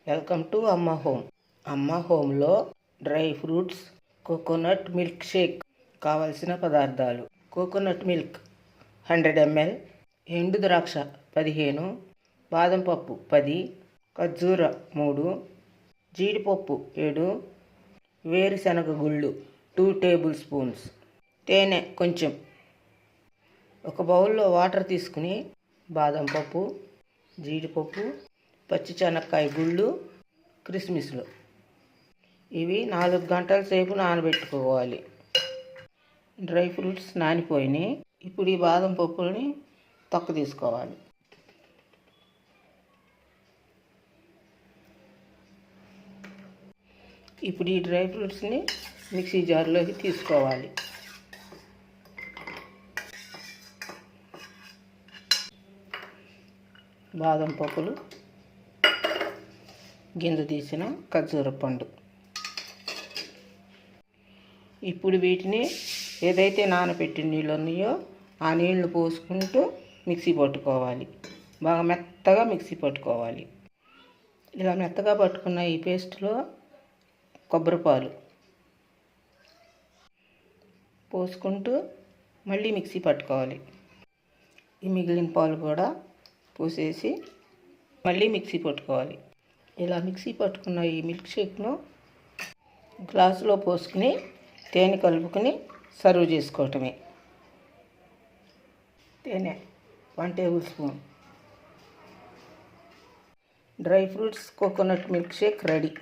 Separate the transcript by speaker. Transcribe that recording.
Speaker 1: Welcome to అమ్మ home. Amma హోమ్లో dry fruits coconut milkshake కావలసిన పదార్థాలు: కోకోనట్ మిల్క్ 100 ml, ఎండు ద్రాక్ష 15, బాదం పప్పు 10, ఖర్జూర 3, జీడిపప్పు 7, వేరుశనగ గుళ్ళు 2 టేబుల్ స్పూన్స్, తేనె కొంచెం. ఒక బౌల్లో వాటర్ తీసుకుని బాదం పప్పు, జీడిపప్పు, పచ్చిశనక్కాయ గుళ్ళు, కిస్మిస్లు ఇవి 4 గంటల సేపు నానబెట్టుకోవాలి. డ్రై ఫ్రూట్స్ నానిపోయినాయి. ఇప్పుడు ఈ బాదం పప్పుల్ని తొక్క తీసుకోవాలి. ఇప్పుడు ఈ డ్రై ఫ్రూట్స్ని మిక్సీ జార్లోకి తీసుకోవాలి. బాదం పప్పులు, గింజ తీసిన ఖర్జూర పండు. ఇప్పుడు వీటిని ఏదైతే నానబెట్టిన నీళ్ళు ఉన్నాయో ఆ నీళ్లు పోసుకుంటూ మిక్సీ పట్టుకోవాలి. బాగా మెత్తగా మిక్సీ పట్టుకోవాలి. ఇలా మెత్తగా పట్టుకున్న ఈ పేస్ట్లో కొబ్బరిపాలు పోసుకుంటూ మళ్ళీ మిక్సీ పట్టుకోవాలి. ఈ మిగిలిన పాలు కూడా పోసేసి మళ్ళీ మిక్సీ పట్టుకోవాలి. ఇలా మిక్సీ పట్టుకున్న ఈ మిల్క్ షేక్ను గ్లాసులో పోసుకుని తేనె కలుపుకొని సర్వ్ చేసుకోవటమే. తేనె 1 table spoon. Dry fruits coconut milk shake ready.